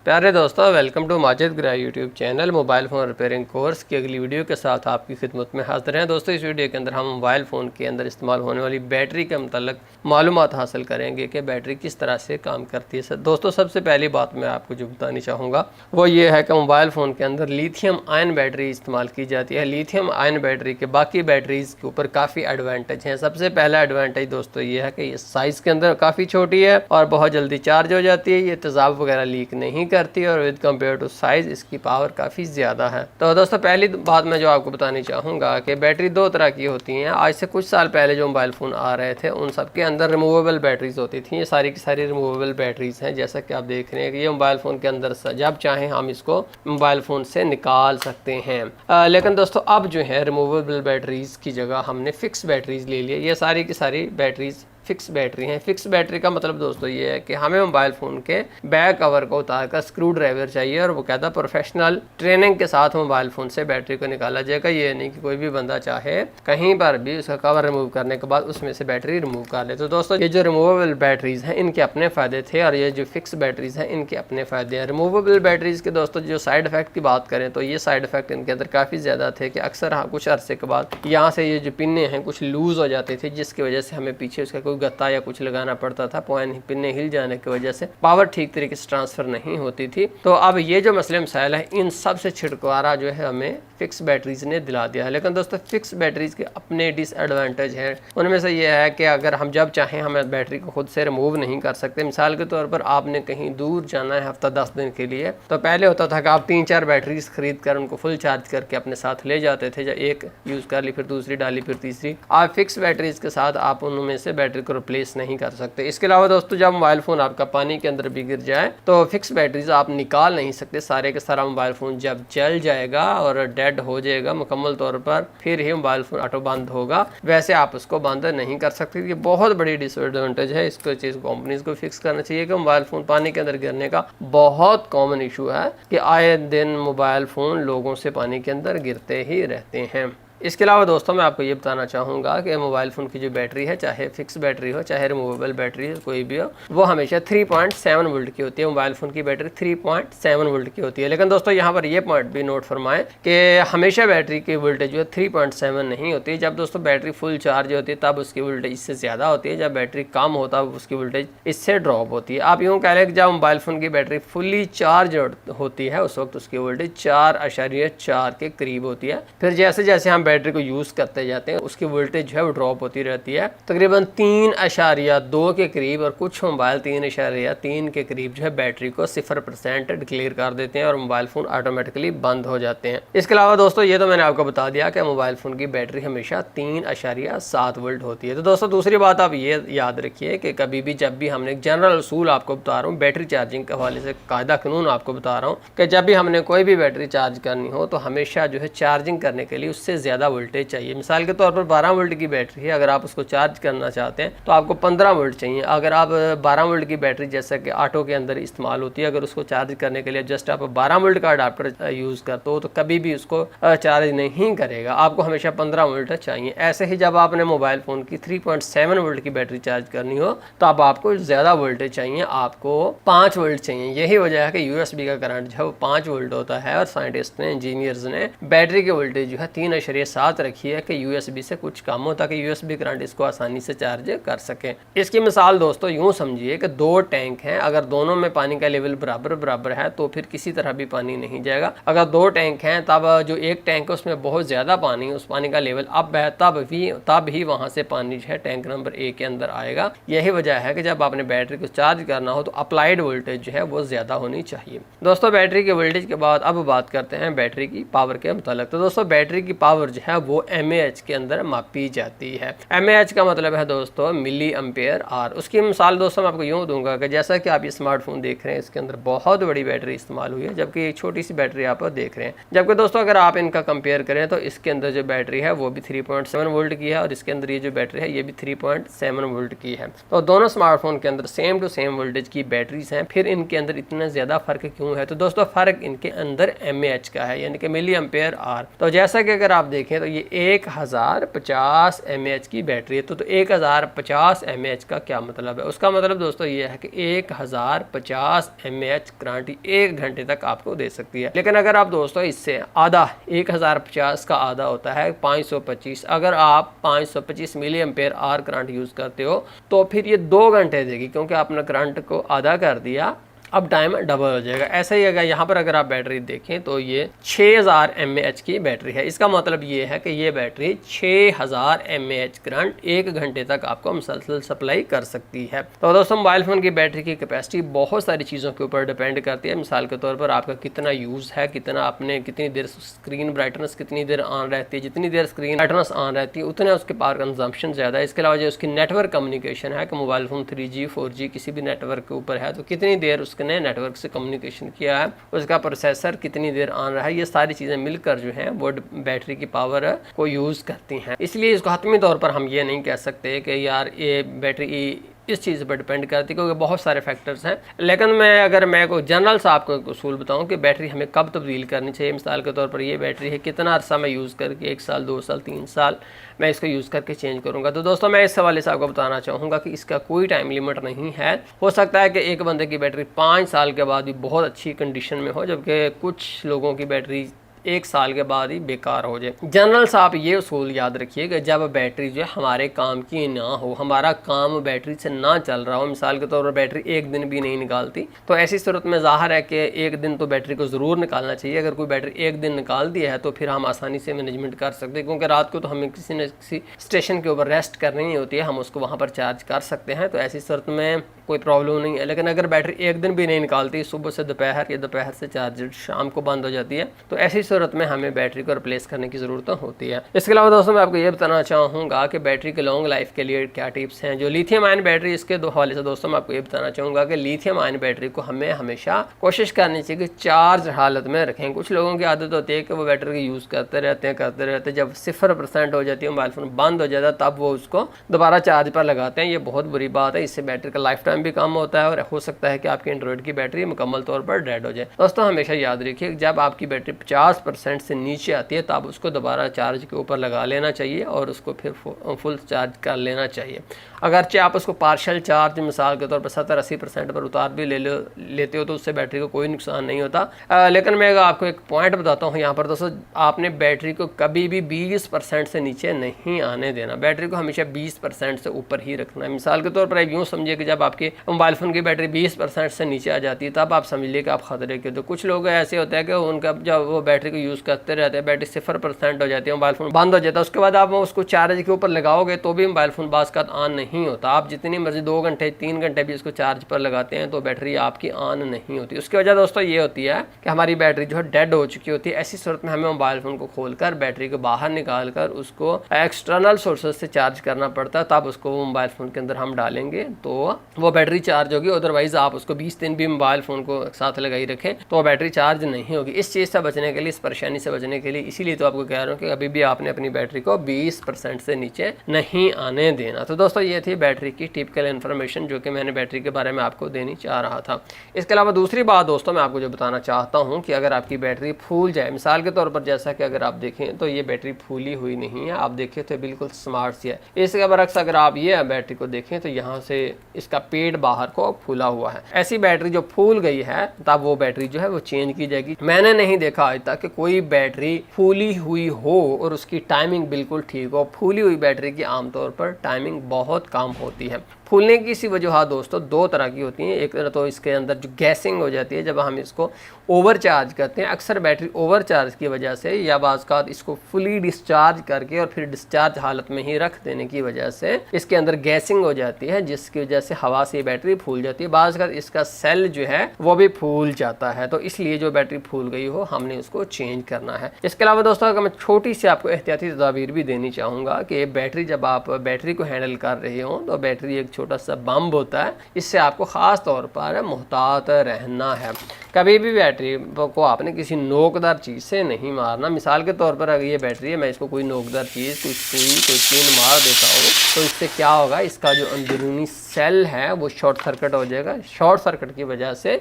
प्यारे दोस्तों, welcome to Majid ग्रा YouTube channel. Mobile phone repairing course की अगली वीडियो के साथ आपकी खिदमत में हाजिर हैं। दोस्तों, इस वीडियो के अंदर हम मोबाइल फ़ोन के अंदर इस्तेमाल होने वाली बैटरी के मतलब मालूमात हासिल करेंगे कि बैटरी किस तरह से काम करती है। दोस्तों, सबसे पहली बात मैं आपको जो बतानी चाहूँगा वो ये है कि मोबाइल फ़ोन के अंदर लिथियम आयन बैटरी इस्तेमाल की जाती है। लिथियम आयन बैटरी के बाकी बैटरीज़ के ऊपर काफ़ी एडवांटेज हैं। सबसे पहला एडवांटेज दोस्तों ये है कि ये साइज़ के अंदर काफ़ी छोटी है और बहुत जल्दी चार्ज हो जाती है। ये तेज़ाब वगैरह लीक नहीं करती और विद कंपेयर टू साइज इसकी पावर काफ़ी ज़्यादा है। तो दोस्तों, पहली बात मैं जो आपको बतानी चाहूँगा कि बैटरी दो तरह की होती हैं। आज से कुछ साल पहले जो मोबाइल फ़ोन आ रहे थे उन सब के अंदर रिमूवेबल बैटरीज होती थी। ये सारी की सारी रिमूवेबल बैटरीज हैं, जैसा कि आप देख रहे हैं कि ये मोबाइल फ़ोन के अंदर जब चाहें हम इसको मोबाइल फ़ोन से निकाल सकते हैं। लेकिन दोस्तों, अब जो है रिमूवेबल बैटरीज की जगह हमने फिक्स बैटरीज ले लिया। ये सारी की सारी बैटरीज फिक्स बैटरी हैं। फिक्स बैटरी का मतलब दोस्तों ये है कि हमें मोबाइल फ़ोन के बैक कवर को उतारकर स्क्रू ड्राइवर चाहिए और वो कहता है प्रोफेशनल ट्रेनिंग के साथ मोबाइल फ़ोन से बैटरी को निकाला जाएगा। ये नहीं कि कोई भी बंदा चाहे कहीं पर भी उसका कवर रिमूव करने के बाद उसमें से बैटरी रिमूव कर ले। तो दोस्तों, ये जो रिमूवेबल बैटरीज हैं इनके अपने फ़ायदे थे और ये जो फिक्स बैटरीज हैं इनके अपने फ़ायदे हैं। रिमूवेबल बैटरीज के दोस्तों जो साइड इफेक्ट की बात करें तो ये साइड इफेक्ट इनके अंदर काफ़ी ज़्यादा थे कि अक्सर कुछ अरसे के बाद यहाँ से ये जो पिन्ने हैं कुछ लूज़ हो जाते थे, जिसकी वजह से हमें पीछे उसका कोई गत्ता या कुछ लगाना पड़ता था। पिन्ने हिल जाने की वजह से पावर ठीक तरीके से ट्रांसफ़र नहीं होती थी। तो अब ये जो मसले मसाइल है इन सब से छुटकारा जो है हमें फिक्स बैटरीज ने दिला दिया है। लेकिन दोस्तों, फिक्स बैटरीज के अपने डिसएडवांटेज हैं। उनमें से ये है कि अगर हम जब चाहें हमें बैटरी को खुद से रिमूव नहीं कर सकते। मिसाल के तौर पर आपने कहीं दूर जाना है हफ्ता 10 दिन के लिए, तो पहले होता था कि आप 3-4 बैटरीज खरीद कर उनको फुल चार्ज करके अपने साथ ले जाते थे। जब एक यूज़ कर ली फिर दूसरी डाली फिर तीसरी। आप फिक्स बैटरीज के साथ आप उनमें से बैटरी को रिप्लेस नहीं कर सकते। इसके अलावा दोस्तों, जब मोबाइल फ़ोन आपका पानी के अंदर भी गिर जाए तो फिक्स बैटरीज आप निकाल नहीं सकते। सारे के सारा मोबाइल फ़ोन जब जल जाएगा और डेड हो जाएगा मुकम्मल तौर पर, फिर ही मोबाइल फ़ोन ऑटो बंद होगा। वैसे आप उसको बंद नहीं कर सकते। ये बहुत बड़ी डिसएडवांटेज है। इसको चीज़ कंपनीज को फिक्स करना चाहिए कि मोबाइल फ़ोन पानी के अंदर गिरने का बहुत कॉमन इशू है कि आए दिन मोबाइल फ़ोन लोगों से पानी के अंदर गिरते ही रहते हैं। इसके अलावा दोस्तों, मैं आपको ये बताना चाहूँगा कि मोबाइल फ़ोन की जो बैटरी है, चाहे फिक्स बैटरी हो चाहे रिमूवेबल बैटरी हो, कोई भी हो, वो हमेशा 3.7 वोल्ट की होती है। मोबाइल फ़ोन की बैटरी 3.7 वोल्ट की होती है। लेकिन दोस्तों, यहाँ पर ये पॉइंट भी नोट फरमाएं कि हमेशा बैटरी की वोल्टेज जो है 3.7 नहीं होती है। जब दोस्तों बैटरी फुल चार्ज होती है तब उसकी वोल्टेज इससे ज़्यादा होती है। जब बैटरी कम होता है उसकी वोल्टेज इससे ड्रॉप होती है। आप यूँ कह लें कि जब मोबाइल फ़ोन की बैटरी फुली चार्ज होती है उस वक्त उसकी वोल्टेज 4.4 के करीब होती है। फिर जैसे जैसे हम बैटरी को यूज़ करते जाते हैं उसकी वोल्टेज जो है वो ड्रॉप होती रहती है। तकरीबन 3.2 के करीब और कुछ मोबाइल 3.3 के करीब जो है बैटरी को 0% डिक्लेयर कर देते हैं और मोबाइल फ़ोन ऑटोमेटिकली बंद हो जाते हैं। इसके अलावा दोस्तों, ये तो मैंने आपको बता दिया कि मोबाइल फ़ोन की बैटरी हमेशा 3.7 वोल्ट होती है। तो दोस्तों, दूसरी बात आप ये याद रखिए कि कभी भी जब भी हमने जनरल असूल आपको बता रहा हूँ, बैटरी चार्जिंग के हवाले से कायदा कानून आपको बता रहा हूँ कि जब भी हमने कोई भी बैटरी चार्ज करनी हो तो हमेशा जो है चार्जिंग करने के लिए उससे ज़्यादा वोल्टेज चाहिए। मिसाल के तौर पर 12 वोल्ट की बैटरी है, अगर आप उसको चार्ज करना चाहते हैं तो आपको 15 वोल्ट चाहिए। अगर आप 12 वोल्ट की बैटरी जैसा कि ऑटो के अंदर इस्तेमाल होती है, अगर उसको चार्ज करने के लिए जस्ट आप 12 वोल्ट का अडाप्टर यूज़ करते हो तो कभी भी उसको चार्ज नहीं करेगा। आपको हमेशा 15 वोल्ट चाहिए। ऐसे ही जब आपने मोबाइल फ़ोन की 3.7 वोल्ट की बैटरी चार्ज करनी हो तो अब आपको ज़्यादा वोल्टेज चाहिए, आपको 5 वोल्ट चाहिए। यही वजह है कि USB का करंट जो है वो 5 वोल्ट होता है और साइंटिस्ट ने, इंजीनियर्स ने बैटरी की वोल्टेज जो है 3.7 रखी है कि USB से कुछ कम हो ताकि USB करंट इसको आसानी से चार्ज कर सके। इसकी मिसाल दोस्तों यूँ समझिए कि 2 टैंक हैं, अगर दोनों में पानी का लेवल बराबर है तो फिर किसी तरह भी पानी नहीं जाएगा। अगर 2 टैंक हैं तब जो एक टैंक है उसमें बहुत ज़्यादा पानी, उस पानी का लेवल अप है तब ही वहाँ से पानी जो है टैंक नंबर 1 के अंदर आएगा। यही वजह है कि जब आपने बैटरी को चार्ज करना हो तो अप्लाइड वोल्टेज जो है वो ज़्यादा होनी चाहिए। दोस्तों, बैटरी के वोल्टेज के बाद अब बात करते हैं बैटरी की पावर के मुतालिक। तो दोस्तों, बैटरी की पावर जो है वो mAh के अंदर मापी जाती है। mAh का मतलब है दोस्तों मिली एम्पेयर आवर। उसकी मिसाल दोस्तों मैं आपको यूँ दूंगा कि जैसा कि आप ये स्मार्टफोन देख रहे हैं इसके अंदर बहुत बड़ी बैटरी इस्तेमाल हुई है, जबकि एक छोटी सी बैटरी आप देख रहे हैं। जबकि दोस्तों अगर आप इनका कंपेयर करें तो इसके अंदर जो बैटरी है वो भी 3.7 वोल्ट की है और इसके अंदर ये जो बैटरी है ये भी 3.7 वोल्ट की है। तो दोनों स्मार्टफोन के अंदर सेम टू सेम वोल्टेज की बैटरीज हैं। फिर इनके अंदर इतना ज़्यादा फ़र्क क्यों है? तो दोस्तों फ़र्क इनके अंदर mAh का है, यानी कि मिली एम्पेयर आवर। तो जैसा कि अगर आप देखें देखें तो ये 1050 mAh की बैटरी है। तो 1050 mAh का क्या मतलब है? उसका मतलब दोस्तों ये है कि 1050 mAh करंट 1 घंटे तक आपको दे सकती है। लेकिन अगर आप दोस्तों इससे आधा 1050 का आधा होता है 525, अगर आप 525 मिली एम्पेयर आर करंट यूज़ करते हो तो फिर ये 2 घंटे देगी, क्योंकि आपने करंट को आधा कर दिया, अब टाइम डबल हो जाएगा। ऐसा ही अगर यहाँ पर अगर आप बैटरी देखें तो ये 6000 mAh की बैटरी है। इसका मतलब ये है कि ये बैटरी 6000 mAh करंट 1 घंटे तक आपको मुसलसल सप्लाई कर सकती है। तो दोस्तों मोबाइल फ़ोन की बैटरी की कैपेसिटी बहुत सारी चीज़ों के ऊपर डिपेंड करती है। मिसाल के तौर पर आपका कितना यूज़ है, कितना आपने कितनी देर स्क्रीन ब्राइटनेस कितनी देर ऑन रहती है, जितनी देर स्क्रीन ब्राइटनेस ऑन रहती है उतना उसके पावर कंजम्पशन ज़्यादा है। इसके अलावा जो उसकी नेटवर्क कम्युनिकेशन है कि मोबाइल फ़ोन 3G 4G किसी भी नेटवर्क के ऊपर है तो कितनी देर ने नेटवर्क से कम्युनिकेशन किया है, उसका प्रोसेसर कितनी देर ऑन रहा है, ये सारी चीज़ें मिलकर जो हैं वो बैटरी की पावर को यूज़ करती हैं। इसलिए इसको हतमी तौर पर हम ये नहीं कह सकते कि यार ये बैटरी इस चीज़ पर डिपेंड करती है, क्योंकि बहुत सारे फैक्टर्स हैं। लेकिन मैं कोई जनरल सा आपको एक उसूल बताऊं कि बैटरी हमें कब तब्दील करनी चाहिए। मिसाल के तौर पर ये बैटरी है, कितना अरसा मैं यूज़ करके 1 साल 2 साल 3 साल मैं इसको यूज़ करके चेंज करूंगा। तो दोस्तों मैं इस हवाले से आपको बताना चाहूँगा कि इसका कोई टाइम लिमिट नहीं है। हो सकता है कि एक बंदे की बैटरी 5 साल के बाद भी बहुत अच्छी कंडीशन में हो, जबकि कुछ लोगों की बैटरी 1 साल के बाद ही बेकार हो जाए। जनरल सा आप ये उसूल याद रखिए कि जब बैटरी जो है हमारे काम की ना हो, हमारा काम बैटरी से ना चल रहा हो, मिसाल के तौर पर बैटरी 1 दिन भी नहीं निकालती, तो ऐसी सूरत में ज़ाहिर है कि 1 दिन तो बैटरी को ज़रूर निकालना चाहिए। अगर कोई बैटरी 1 दिन निकाल दिया है तो फिर हम आसानी से मैनेजमेंट कर सकते हैं, क्योंकि रात को तो हमें किसी न किसी स्टेशन के ऊपर रेस्ट करनी ही होती है, हम उसको वहाँ पर चार्ज कर सकते हैं, तो ऐसी सूरत में कोई प्रॉब्लम नहीं है। लेकिन अगर बैटरी 1 दिन भी नहीं निकालती, सुबह से दोपहर या दोपहर से चार्ज शाम को बंद हो जाती है, तो ऐसी सूरत में हमें बैटरी को रिप्लेस करने की ज़रूरत होती है। इसके अलावा दोस्तों मैं आपको ये बताना चाहूँगा कि बैटरी के लॉन्ग लाइफ के लिए क्या टिप्स हैं। जो लिथियम आयन बैटरी, इसके दो हवाले से दोस्तों मैं आपको ये बताना चाहूँगा कि लिथियम आयन बैटरी को हमें हमेशा कोशिश करनी चाहिए कि चार्ज हालत में रखें। कुछ लोगों की आदत होती है कि वो बैटरी को यूज़ करते रहते जब 0% हो जाती है, मोबाइल फ़ोन बंद हो जाता है, तब वो उसको दोबारा चार्ज पर लगाते हैं। ये बहुत बुरी बात है, इससे बैटरी का लाइफ टाइम भी कम होता है और हो सकता है कि आपकी एंड्रॉइड की बैटरी मुकम्मल तौर पर डेड हो जाए। दोस्तों हमेशा याद रखिए जब आपकी बैटरी 50% से नीचे आती है तब उसको दोबारा चार्ज के ऊपर लगा लेना चाहिए और उसको फिर फुल चार्ज कर लेना चाहिए। अगरचे आप उसको पार्शल चार्ज मिसाल के तौर पर 70-80% पर उतार भी लेते हो तो उससे बैटरी को कोई नुकसान नहीं होता। लेकिन मैं आपको एक पॉइंट बताता हूँ यहाँ पर दोस्तों, आपने बैटरी को कभी भी 20% से नीचे नहीं आने देना। बैटरी को हमेशा 20% से ऊपर ही रखना है। मिसाल के तौर पर आप यूँ समझिए कि जब आपके मोबाइल फ़ोन की बैटरी 20% से नीचे आ जाती है तब आप समझ लीजिए कि आप खतरे के। तो कुछ लोग ऐसे होते हैं कि उनका जब वो बैटरी को यूज़ करते रहते हैं, बैटरी 0% हो जाती है, मोबाइल फ़ोन बंद हो जाता है, उसके बाद आप उसको चार्ज के ऊपर लगाओगे तो भी मोबाइल फ़ोन बाज़ का ऑन नहीं होता। आप जितनी मर्जी 2 घंटे 3 घंटे भी उसको चार्ज पर लगाते हैं तो बैटरी आपकी ऑन नहीं होती। उसकी वजह दोस्तों ये होती है कि हमारी बैटरी जो है डेड हो चुकी होती है। ऐसी सूरत में हमें मोबाइल फ़ोन को खोलकर बैटरी को बाहर निकाल कर उसको एक्सटर्नल सोर्सेज से चार्ज करना पड़ता है, तब उसको मोबाइल फ़ोन के अंदर हम डालेंगे तो वो बैटरी चार्ज होगी। अदरवाइज़ आप उसको 20 दिन भी मोबाइल फ़ोन को साथ लगाई रखें तो बैटरी चार्ज नहीं होगी। इस चीज़ से बचने के लिए, इस परेशानी से बचने के लिए, इसीलिए तो आपको कह रहा हूँ कि अभी भी आपने अपनी बैटरी को 20% से नीचे नहीं आने देना। तो दोस्तों ये थी बैटरी की टिपिकल इन्फॉर्मेशन जो कि मैंने बैटरी के बारे में आपको देनी चाह रहा था। इसके अलावा दूसरी बात दोस्तों मैं आपको जो बताना चाहता हूँ कि अगर आपकी बैटरी फूल जाए, मिसाल के तौर पर जैसा कि अगर आप देखें तो ये बैटरी फूली हुई नहीं है, आप देखें तो बिल्कुल स्मार्ट सी है। इसके बरक्स अगर आप ये बैटरी को देखें तो यहाँ से इसका पेड़ बाहर को फूला हुआ है। ऐसी बैटरी जो फूल गई है तब वो बैटरी जो है वो चेंज की जाएगी। मैंने नहीं देखा आज तक कि कोई बैटरी फूली हुई हो और उसकी टाइमिंग बिल्कुल ठीक हो। फूली हुई बैटरी की आमतौर पर टाइमिंग बहुत कम होती है। फूलने की इसी वजूहत दोस्तों 2 तरह की होती हैं। एक तो इसके अंदर जो गैसिंग हो जाती है जब हम इसको ओवर चार्ज करते हैं, अक्सर बैटरी ओवर चार्ज की वजह से या बाज़ इसको फुली डिस्चार्ज करके और फिर डिस्चार्ज हालत में ही रख देने की वजह से इसके अंदर गैसिंग हो जाती है, जिसकी वजह से हवा से बैटरी फूल जाती है। बाज़ इसका सेल जो है वो भी फूल जाता है, तो इसलिए जो बैटरी फूल गई हो हमने उसको चेंज करना है। इसके अलावा दोस्तों अगर मैं छोटी सी आपको एहतियाती तदाबीर भी देनी चाहूँगा कि बैटरी जब आप बैटरी को हैंडल कर रहे हो तो बैटरी एक छोटा सा बम होता है, इससे आपको ख़ास तौर पर मुहतात रहना है। कभी भी बैटरी को आपने किसी नोकदार चीज़ से नहीं मारना। मिसाल के तौर पर अगर ये बैटरी है, मैं इसको कोई नोकदार चीज़, कोई सुई, कोई पिन मार देता हूँ तो इससे क्या होगा, इसका जो अंदरूनी सेल है वो शॉर्ट सर्किट हो जाएगा। शॉर्ट सर्किट की वजह से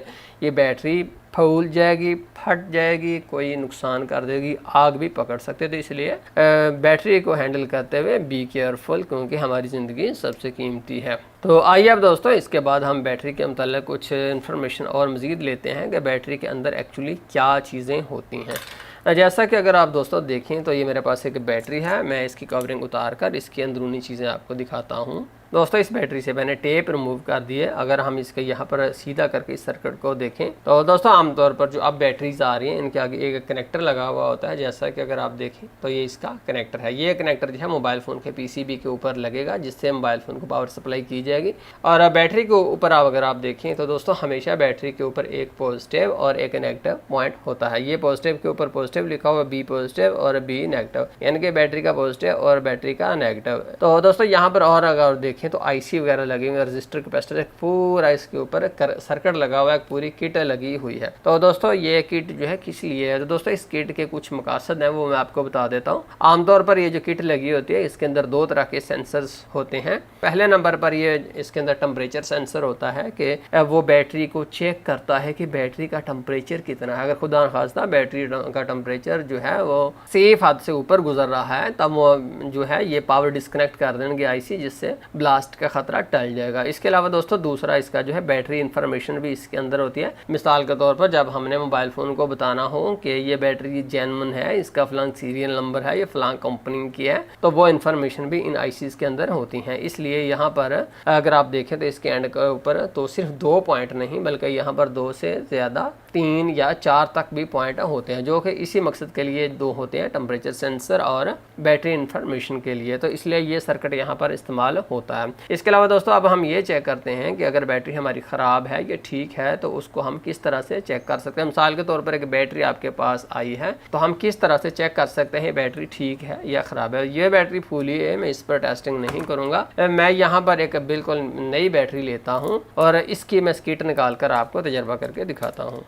ये बैटरी फूल जाएगी, फट जाएगी, कोई नुकसान कर देगी, आग भी पकड़ सकते हैं। तो इसलिए बैटरी को हैंडल करते हुए बी केयरफुल, क्योंकि हमारी ज़िंदगी सबसे कीमती है। तो आइए अब दोस्तों इसके बाद हम बैटरी के मतलब कुछ इन्फॉर्मेशन और मज़ीद लेते हैं कि बैटरी के अंदर एक्चुअली क्या चीज़ें होती हैं। जैसा कि अगर आप दोस्तों देखें तो ये मेरे पास एक बैटरी है, मैं इसकी कवरिंग उतार कर इसकी अंदरूनी चीज़ें आपको दिखाता हूँ। दोस्तों इस बैटरी से मैंने टेप रिमूव कर दी है। अगर हम इसके यहाँ पर सीधा करके इस सर्किट को देखें तो दोस्तों आमतौर पर जो अब बैटरीज आ रही हैं इनके आगे एक कनेक्टर लगा हुआ होता है। जैसा कि अगर आप देखें तो ये इसका कनेक्टर है। ये कनेक्टर जो है मोबाइल फ़ोन के पीसीबी के ऊपर लगेगा, जिससे मोबाइल फ़ोन को पावर सप्लाई की जाएगी। और बैटरी के ऊपर अगर आप देखें तो दोस्तों हमेशा बैटरी के ऊपर एक पॉजिटिव और एक नेगेटिव पॉइंट होता है। ये पॉजिटिव के ऊपर पॉजिटिव लिखा हुआ, बी पॉजिटिव और बी नेगेटिव, यानी कि बैटरी का पॉजिटिव और बैटरी का नेगेटिव। तो दोस्तों यहाँ पर और अगर देखें तो आईसी वगैरह लगे हुए, रजिस्टर कैपेसिटर, पूरा इसके ऊपर सर्किट लगा हुआ है, पूरी किट लगी हुई है। तो दोस्तों ये किट जो है किस लिए है, तो दोस्तों इस किट के कुछ मकासद हैं वो मैं आपको बता देता हूँ। आमतौर पर ये जो किट लगी होती है इसके अंदर दो तरह के सेंसर्स होते हैं। पहले नंबर पर ये इसके अंदर टेम्परेचर सेंसर होता है कि वो बैटरी को चेक करता है कि बैटरी का टेम्परेचर कितना है। अगर खुदा न खास्ता बैटरी का टेम्परेचर जो है वो सेफ हद से ऊपर गुजर रहा है तब वो जो है ये पावर डिस्कनेक्ट कर देंगे आईसी, जिससे ब्लास्ट का खतरा टल जाएगा। इसके अलावा दोस्तों दूसरा इसका जो है बैटरी इंफॉर्मेशन भी इसके अंदर होती है। मिसाल के तौर पर जब हमने मोबाइल फ़ोन को बताना हो कि ये बैटरी जेन्युइन है, इसका फलां सीरियल नंबर है, ये फलां कंपनी की है, तो वो इन्फॉर्मेशन भी इन आईसीज के अंदर होती हैं। इसलिए यहाँ पर अगर आप देखें तो इसके एंड के ऊपर तो सिर्फ 2 पॉइंट नहीं बल्कि यहाँ पर 2 से ज़्यादा 3 या 4 तक भी पॉइंट होते हैं, जो कि इसी मकसद के लिए 2 होते हैं, टेम्परेचर सेंसर और बैटरी इंफॉर्मेशन के लिए। तो इसलिए ये सर्किट यहाँ पर इस्तेमाल होता है। इसके अलावा दोस्तों अब हम ये चेक करते हैं कि अगर बैटरी हमारी ख़राब है या ठीक है तो उसको हम किस तरह से चेक कर सकते हैं। मिसाल के तौर पर एक बैटरी आपके पास आई है तो हम किस तरह से चेक कर सकते हैं बैटरी ठीक है या ख़राब है। ये बैटरी फूली है, मैं इस पर टेस्टिंग नहीं करूँगा। मैं यहाँ पर एक बिल्कुल नई बैटरी लेता हूँ और इसकी मैं किट निकाल कर आपको तजर्बा करके दिखाता हूँ।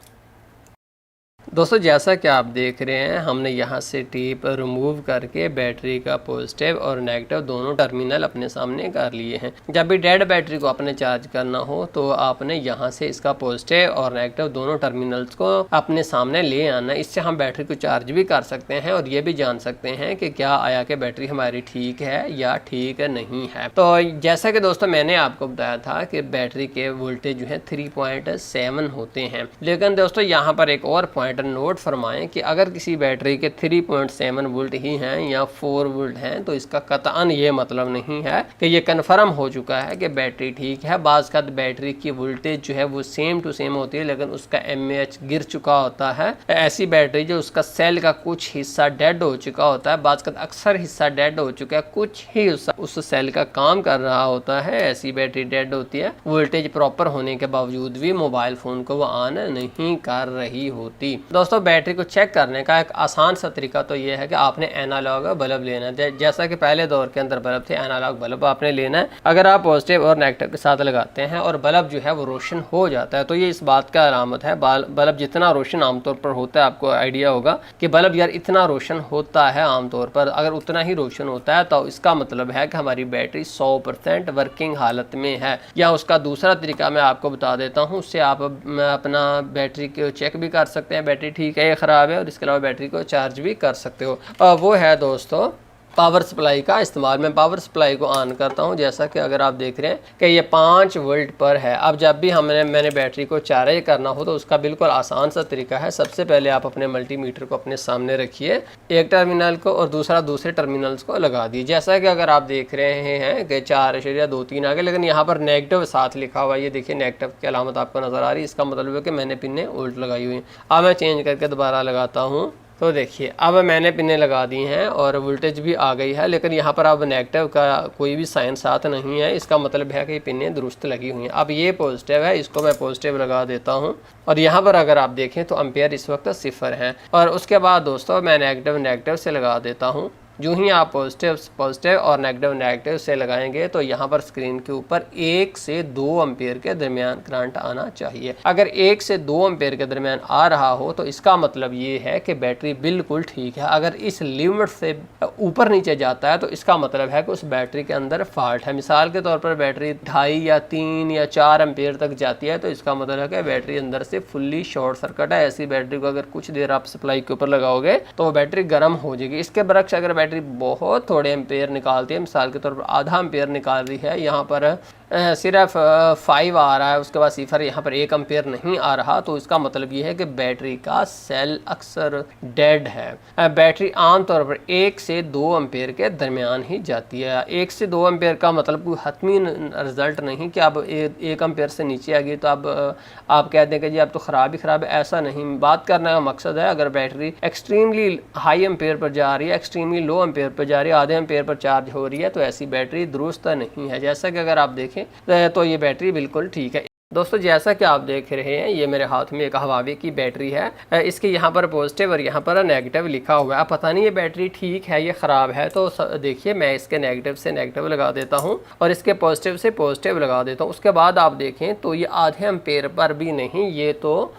दोस्तों जैसा कि आप देख रहे हैं हमने यहाँ से टेप रिमूव करके बैटरी का पॉजिटिव और नेगेटिव दोनों टर्मिनल अपने सामने कर लिए हैं। जब भी डेड बैटरी को आपने चार्ज करना हो तो आपने यहाँ से इसका पॉजिटिव और नेगेटिव दोनों टर्मिनल्स को अपने सामने ले आना। इससे हम बैटरी को चार्ज भी कर सकते हैं और ये भी जान सकते हैं कि क्या आया कि बैटरी हमारी ठीक है या ठीक नहीं है। तो जैसा कि दोस्तों मैंने आपको बताया था कि बैटरी के वोल्टेज जो है 3.7 होते हैं, लेकिन दोस्तों यहाँ पर एक और पॉइंट नोट फरमाएं कि अगर किसी बैटरी के 3.7 वोल्ट ही हैं या 4 वोल्ट हैं तो इसका कतअन ये मतलब नहीं है कि ये कन्फर्म हो चुका है कि बैटरी ठीक है। बाज़ का बैटरी की वोल्टेज जो है वो सेम टू सेम होती है लेकिन उसका mAh गिर चुका होता है। ऐसी बैटरी जो उसका सेल का कुछ हिस्सा डेड हो चुका होता है, बाज़ का अक्सर हिस्सा डेड हो चुका है, कुछ ही उस सेल का काम कर रहा होता है, ऐसी बैटरी डेड होती है। वोल्टेज प्रॉपर होने के बावजूद भी मोबाइल फ़ोन को वो ऑन नहीं कर रही होती। दोस्तों बैटरी को चेक करने का एक आसान सा तरीका तो ये है कि आपने एनालॉग बल्ब लेना है। जैसा कि पहले दौर के अंदर बल्ब थे, एनालॉग बल्ब आपने लेना है। अगर आप पॉजिटिव और नेगेटिव के साथ लगाते हैं और बल्ब जो है वो रोशन हो जाता है तो ये इस बात का अलामत है। बल्ब जितना रोशन आमतौर पर होता है, आपको आइडिया होगा कि बल्ब यार इतना रोशन होता है आमतौर पर, अगर उतना ही रोशन होता है तो इसका मतलब है कि हमारी बैटरी 100% वर्किंग हालत में है। या उसका दूसरा तरीका मैं आपको बता देता हूँ, उससे आप अपना बैटरी को चेक भी कर सकते हैं बैटरी ठीक है या ख़राब है, और इसके अलावा बैटरी को चार्ज भी कर सकते हो। वो है दोस्तों पावर सप्लाई का इस्तेमाल। मैं पावर सप्लाई को ऑन करता हूं। जैसा कि अगर आप देख रहे हैं कि ये 5 वोल्ट पर है। अब जब भी मैंने बैटरी को चार्ज करना हो तो उसका बिल्कुल आसान सा तरीका है। सबसे पहले आप अपने मल्टीमीटर को अपने सामने रखिए, एक टर्मिनल को और दूसरे टर्मिनल्स को लगा दिए। जैसा कि अगर आप देख रहे हैं कि 4.23 आ गए, लेकिन यहाँ पर नेगेटिव साथ लिखा हुआ है। ये देखिए नेगेटिव की अलामत आपको नज़र आ रही है, इसका मतलब है कि मैंने पिनें उल्ट लगाई हुई हैं। अब मैं चेंज करके दोबारा लगाता हूँ तो देखिए अब मैंने पिनें लगा दी हैं और वोल्टेज भी आ गई है, लेकिन यहाँ पर अब नेगेटिव का कोई भी साइन साथ नहीं है। इसका मतलब है कि ये पिनें दुरुस्त लगी हुई हैं। अब ये पॉजिटिव है, इसको मैं पॉजिटिव लगा देता हूँ और यहाँ पर अगर आप देखें तो एम्पेयर इस वक्त 0 है। और उसके बाद दोस्तों मैं नेगेटिव से लगा देता हूँ जो ही आप पॉजिटिव और नेगेटिव से लगाएंगे तो यहाँ पर स्क्रीन के ऊपर 1 से 2 एम्पीयर के दरमियान करंट आना चाहिए। अगर 1 से 2 एम्पीयर के दरमियान आ रहा हो तो इसका मतलब ये है कि बैटरी बिल्कुल ठीक है। अगर इस लिमिट से ऊपर नीचे जाता है तो इसका मतलब है कि उस बैटरी के अंदर फॉल्ट है। मिसाल के तौर पर बैटरी 2.5 या 3 या 4 एम्पीयर तक जाती है तो इसका मतलब है कि बैटरी अंदर से फुल्ली शॉर्ट सर्किट है। ऐसी बैटरी को अगर कुछ देर आप सप्लाई के ऊपर लगाओगे तो वो बैटरी गर्म हो जाएगी। इसके बरक्स अगर बैटरी बहुत थोड़े एम्पेयर निकालती है, मिसाल के तौर पर आधा एम्पेयर निकाल रही है, यहाँ पर सिर्फ 5 आ रहा है, उसके बाद सिफर यहाँ पर 1 एम्पेयर नहीं आ रहा, तो इसका मतलब ये है कि बैटरी का सेल अक्सर डेड है। बैटरी आमतौर पर 1 से 2 एम्पेयर के दरमियान ही जाती है। 1 से 2 एम्पेयर का मतलब कोई हतमी रिजल्ट नहीं कि अब 1 एम्पेयर से नीचे आ गई तो अब आप कह दें कि जी अब तो ख़राब ही ख़राब है। ऐसा नहीं, बात करने का मकसद है अगर battery extremely high ampere per जा रही है, एक्सट्रीमली लो एम्पेयर पर जा रही है, आधे एम्पेयर पर चार्ज हो रही है, तो ऐसी बैटरी दुरुस्त नहीं है। जैसा कि अगर आप देखें तो ये बैटरी बिल्कुल ठीक है। दोस्तों जैसा कि आप देख रहे हैं ये मेरे हाथ में एक हवावी की बैटरी है। इसके यहाँ पर पॉजिटिव और यहाँ पर नेगेटिव लिखा हुआ है। पता नहीं ये बैटरी ठीक है ये ख़राब है, तो देखिए मैं इसके नेगेटिव से नेगेटिव लगा देता हूँ और इसके पॉजिटिव से पॉजिटिव लगा देता हूँ। उसके बाद आप देखें तो ये आधे एम्पेयर पर भी नहीं, ये तो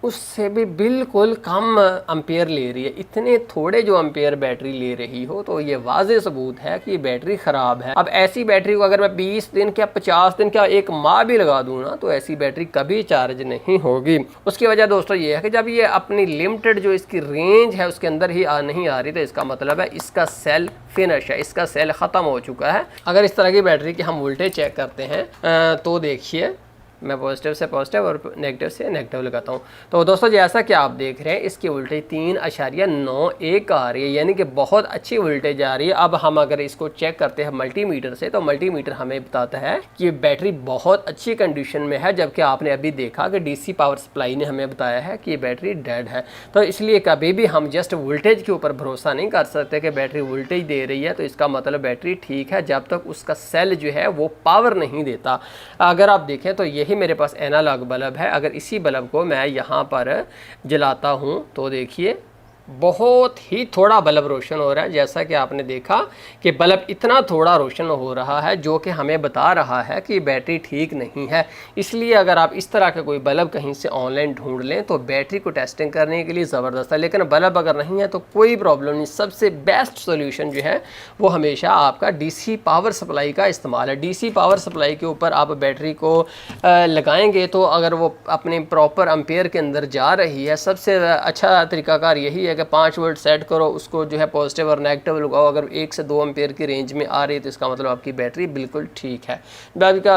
उससे भी बिल्कुल कम एम्पेयर ले रही है। इतने थोड़े जो एम्पेयर बैटरी ले रही हो तो ये वाज़ेह सबूत है कि बैटरी ख़राब है। अब ऐसी बैटरी को अगर मैं 20 दिन क्या 50 दिन क्या 1 माह भी लगा दूँ ना तो ऐसी बैटरी कभी चार्ज नहीं होगी। उसकी वजह दोस्तों ये है कि जब ये अपनी लिमिटेड जो इसकी रेंज है उसके अंदर ही नहीं आ रही तो इसका मतलब है इसका सेल फिनिश है, इसका सेल ख़त्म हो चुका है। अगर इस तरह की बैटरी की हम वोल्टेज चेक करते हैं तो देखिए मैं पॉजिटिव से पॉजिटिव और नेगेटिव से नेगेटिव लगाता हूँ। तो दोस्तों जैसा कि आप देख रहे हैं इसकी वोल्टेज 3.91 आ रही है, यानी कि बहुत अच्छी वोल्टेज आ रही है। अब हम अगर इसको चेक करते हैं मल्टीमीटर से तो मल्टीमीटर हमें बताता है कि बैटरी बहुत अच्छी कंडीशन में है, जबकि आपने अभी देखा कि डीसी पावर सप्लाई ने हमें बताया है कि ये बैटरी डेड है। तो इसलिए कभी भी हम जस्ट वोल्टेज के ऊपर भरोसा नहीं कर सकते कि बैटरी वोल्टेज दे रही है तो इसका मतलब बैटरी ठीक है, जब तक उसका सेल जो है वो पावर नहीं देता। अगर आप देखें तो यही मेरे पास एनालॉग बल्ब है। अगर इसी बल्ब को मैं यहाँ पर जलाता हूँ तो देखिए बहुत ही थोड़ा बल्ब रोशन हो रहा है। जैसा कि आपने देखा कि बल्ब इतना थोड़ा रोशन हो रहा है जो कि हमें बता रहा है कि बैटरी ठीक नहीं है। इसलिए अगर आप इस तरह का कोई बल्ब कहीं से ऑनलाइन ढूंढ लें तो बैटरी को टेस्टिंग करने के लिए ज़बरदस्त है। लेकिन बल्ब अगर नहीं है तो कोई प्रॉब्लम नहीं, सबसे बेस्ट सोल्यूशन जो है वो हमेशा आपका डीसी पावर सप्लाई का इस्तेमाल है। डीसी पावर सप्लाई के ऊपर आप बैटरी को लगाएंगे तो अगर वो अपने प्रॉपर एम्पेयर के अंदर जा रही है, सबसे अच्छा तरीकाकार यही है कि 5 वोल्ट सेट करो, उसको जो है पॉजिटिव और नेगेटिव लगाओ। अगर 1 से 2 एम्पेयर की रेंज में आ रही है तो इसका मतलब आपकी बैटरी बिल्कुल ठीक है।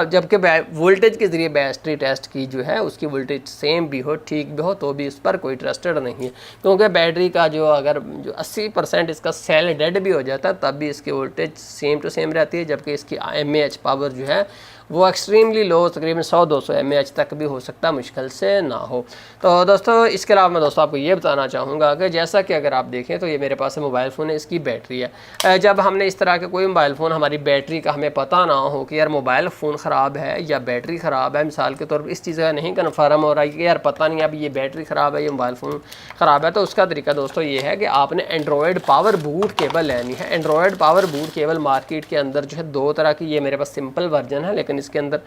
जबकि वोल्टेज के ज़रिए बैटरी टेस्ट की जो है उसकी वोल्टेज सेम भी हो, ठीक भी हो, तो भी इस पर कोई ट्रस्टेड नहीं है, क्योंकि बैटरी का जो अगर 80% इसका सेल डेड भी हो जाता है तब भी इसकी वोल्टेज सेम टू सेम रहती है, जबकि इसकी mAh पावर जो है वो एक्सट्रीमली लो, तकरीबन 100-200 mAh तक भी हो सकता है, मुश्किल से ना हो। तो दोस्तों इसके अलावा मैं दोस्तों आपको ये बताना चाहूँगा कि जैसा कि अगर आप देखें तो ये मेरे पास मोबाइल फ़ोन है, इसकी बैटरी है। जब हमने इस तरह के कोई मोबाइल फ़ोन हमारी बैटरी का हमें पता ना हो कि यार मोबाइल फ़ोन ख़राब है या बैटरी ख़राब है, मिसाल के तौर पर इस चीज़ का नहीं कन्फर्म हो रहा है कि यार पता नहीं अब ये बैटरी ख़राब है, ये मोबाइल फ़ोन ख़राब है, तो उसका तरीका दोस्तों ये है कि आपने एंड्रॉयड पावर बूट केबल लेनी है। Android power boot cable market के अंदर जो है 2 तरह की, ये मेरे पास सिंपल वर्जन है लेकिन इसके अंदर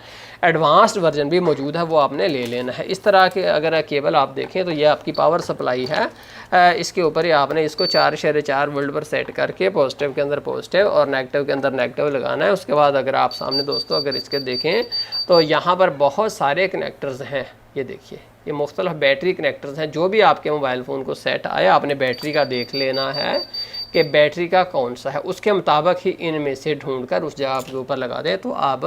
एडवांस्ड वर्जन भी मौजूद है, वो आपने ले लेना है। इस तरह के अगर केबल आप देखें तो ये आपकी पावर सप्लाई है। इसके ऊपर ही आपने इसको 4.4 वोल्ट पर सेट करके पॉजिटिव के अंदर पॉजिटिव और नेगेटिव के अंदर नेगेटिव लगाना है। उसके बाद अगर आप सामने दोस्तों अगर इसके देखें तो यहाँ पर बहुत सारे कनेक्टर्स हैं। ये देखिए ये मुख्तलिफ बैटरी कनेक्टर्स हैं। जो भी आपके मोबाइल फ़ोन को सेट आए आपने बैटरी का देख लेना है कि बैटरी का कौन सा है, उसके मुताबिक ही इनमें से ढूंढकर उस जगह के ऊपर लगा दें। तो आप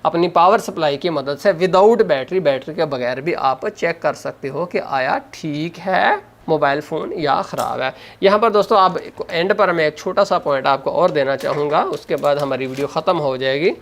अपनी पावर सप्लाई की मदद से विदाउट बैटरी के बगैर भी आप चेक कर सकते हो कि आया ठीक है मोबाइल फ़ोन या ख़राब है। यहाँ पर दोस्तों आप एंड पर मैं एक छोटा सा पॉइंट आपको और देना चाहूँगा, उसके बाद हमारी वीडियो ख़त्म हो जाएगी।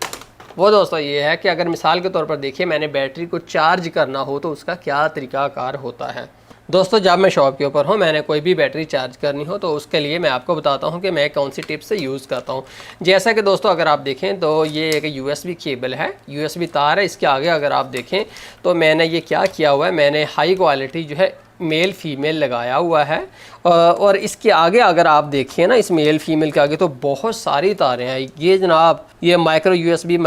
वो दोस्तों ये है कि अगर मिसाल के तौर पर देखिए मैंने बैटरी को चार्ज करना हो तो उसका क्या तरीकाकार होता है। दोस्तों जब मैं शॉप के ऊपर हूँ, मैंने कोई भी बैटरी चार्ज करनी हो तो उसके लिए मैं आपको बताता हूँ कि मैं कौन सी टिप्स से यूज़ करता हूँ। जैसा कि दोस्तों अगर आप देखें तो ये एक USB केबल है, USB तार है। इसके आगे अगर आप देखें तो मैंने ये क्या किया हुआ है, मैंने हाई क्वालिटी जो है मेल फीमेल लगाया हुआ है और इसके आगे अगर आप देखिए ना, इस मेल फीमेल के आगे तो बहुत सारी तारें हैं। ये जनाब ये माइक्रो यूएसबी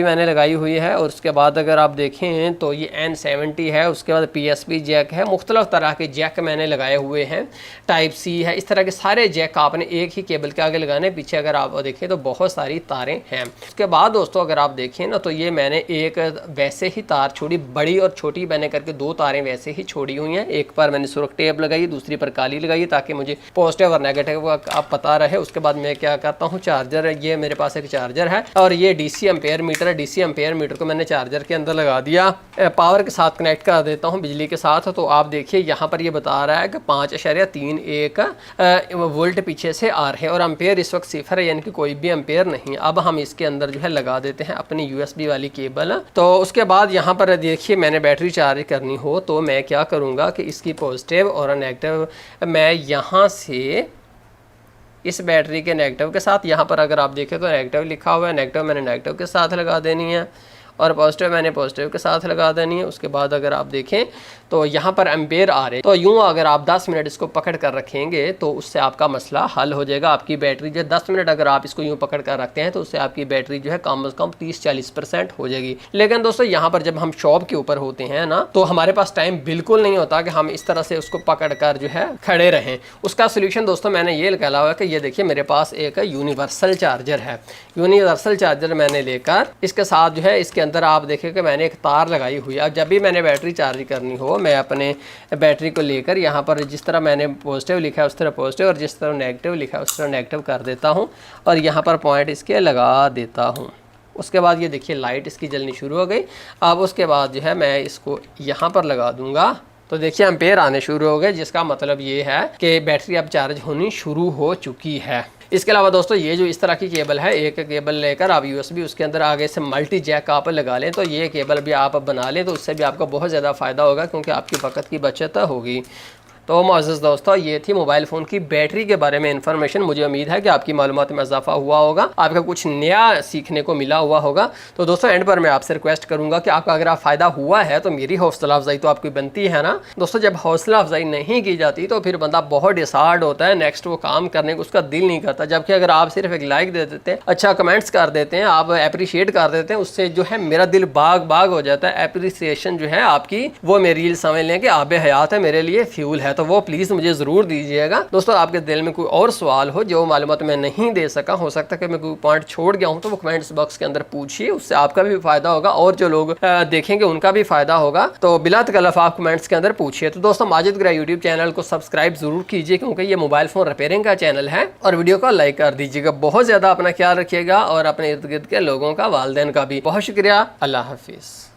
मैंने लगाई हुई है। और उसके बाद अगर आप देखें तो ये N70 है, उसके बाद PSP जैक है, मुख्तलिफ तरह के जैक मैंने लगाए हुए हैं, टाइप सी है, इस तरह के सारे जैक आपने एक ही केबल के आगे लगाने। पीछे अगर आप देखें तो बहुत सारी तारें हैं। उसके बाद दोस्तों अगर आप देखें ना तो ये मैंने एक वैसे ही तार छोड़ी, बड़ी और छोटी मैंने करके 2 तारें वैसे ही छोड़ी हुई हैं। एक पर मैंने सुरख टेप लगाई, दूसरी पर काली लगाई ताकि मुझे पॉजिटिव और नेगेटिव आप पता रहे। उसके बाद मैं क्या करता हूँ, चार्जर, ये मेरे पास एक चार्जर है और ये DC एम्पेयर मीटर है। DC एम्पेयर मीटर को मैंने चार्जर के अंदर लगा दिया, पावर के साथ कनेक्ट कर देता हूँ, बिजली के साथ। तो आप देखिए यहाँ पर ये बता रहा है कि 5.31 वोल्ट पीछे से आ रहे हैं और एम्पेयर इस वक्त 0 है, यानी कि कोई भी एम्पेयर नहीं। अब हम इसके अंदर जो है लगा देते हैं अपनी USB वाली केबल। तो उसके बाद यहाँ पर देखिए मैंने बैटरी चार्ज करनी हो तो मैं क्या करूँगा कि इसकी पॉजिटिव और नेगेटिव मैं यहाँ से इस बैटरी के नेगेटिव के साथ, यहाँ पर अगर आप देखें तो नेगेटिव लिखा हुआ है, नेगेटिव मैंने नेगेटिव के साथ लगा देनी है और पॉजिटिव मैंने पॉजिटिव के साथ लगा देनी है। उसके बाद अगर आप देखें तो यहाँ पर एम्पेयर आ रहे, तो यूँ अगर आप 10 मिनट इसको पकड़ कर रखेंगे तो उससे आपका मसला हल हो जाएगा। आपकी बैटरी जो 10 मिनट अगर आप इसको यूँ पकड़ कर रखते हैं तो उससे आपकी बैटरी जो है कम से कम 30-40% हो जाएगी। लेकिन दोस्तों यहाँ पर जब हम शॉप के ऊपर होते हैं ना तो हमारे पास टाइम बिल्कुल नहीं होता कि हम इस तरह से उसको पकड़ कर जो है खड़े रहें। उसका सोल्यूशन दोस्तों मैंने ये निकाला हुआ है कि ये देखिए मेरे पास एक यूनिवर्सल चार्जर है। यूनिवर्सल चार्जर मैंने लेकर इसके साथ जो है इसके अंदर आप देखें कि मैंने एक तार लगाई हुई है। अब जब भी मैंने बैटरी चार्ज करनी हो मैं अपने बैटरी को लेकर यहाँ पर जिस तरह मैंने पॉजिटिव लिखा है उस तरह पॉजिटिव और जिस तरह नेगेटिव लिखा है उस तरह नेगेटिव कर देता हूँ और यहाँ पर पॉइंट इसके लगा देता हूँ। उसके बाद ये देखिए लाइट इसकी जलनी शुरू हो गई। अब उसके बाद जो है मैं इसको यहाँ पर लगा दूँगा तो देखिए एम्पेयर आने शुरू हो गए, जिसका मतलब ये है कि बैटरी अब चार्ज होनी शुरू हो चुकी है। इसके अलावा दोस्तों ये जो इस तरह की केबल है, एक केबल लेकर आप USB उसके अंदर आगे से मल्टी जैक आप लगा लें तो ये केबल भी आप बना लें तो उससे भी आपको बहुत ज़्यादा फ़ायदा होगा क्योंकि आपकी वक्त की बचत होगी। तो मोअज़्ज़ज़ दोस्तों ये थी मोबाइल फ़ोन की बैटरी के बारे में इन्फॉर्मेशन। मुझे उम्मीद है कि आपकी मालूमात में इजाफा हुआ होगा, आपका कुछ नया सीखने को मिला हुआ होगा। तो दोस्तों एंड पर मैं आपसे रिक्वेस्ट करूंगा कि आपका अगर फ़ायदा हुआ है तो मेरी हौसला अफजाई तो आपकी बनती है ना दोस्तों। जब हौसला अफजाई नहीं की जाती तो फिर बंदा बहुत डिसहार्ड होता है, नेक्स्ट वो काम करने को उसका दिल नहीं करता। जबकि अगर आप सिर्फ एक लाइक दे देते हैं, अच्छा कमेंट्स कर देते हैं, आप अप्रिशिएट कर देते हैं, उससे जो है मेरा दिल बाग बाग हो जाता है। अप्रिसिएशन जो है आपकी वो मेरी समझ लें कि आब हयात है, मेरे लिए फ्यूल है। तो वो प्लीज़ मुझे ज़रूर दीजिएगा। दोस्तों आपके दिल में कोई और सवाल हो जो मालूमात मैं नहीं दे सका, हो सकता है कि मैं कोई पॉइंट छोड़ गया हूं, तो वो कमेंट्स बॉक्स के अंदर पूछिए, उससे आपका भी फ़ायदा होगा और जो लोग देखेंगे उनका भी फ़ायदा होगा। तो बिला तकल्लुफ़ आप कमेंट्स के अंदर पूछिए। तो दोस्तों माजिद ग्रा यूट्यूब चैनल को सब्सक्राइब ज़रूर कीजिए क्योंकि ये मोबाइल फ़ोन रिपेयरिंग का चैनल है और वीडियो को लाइक कर दीजिएगा। बहुत ज़्यादा अपना ख्याल रखिएगा और अपने इर्द गिर्द के लोगों का, वालिदैन का भी। बहुत शुक्रिया। अल्लाह हाफिज़।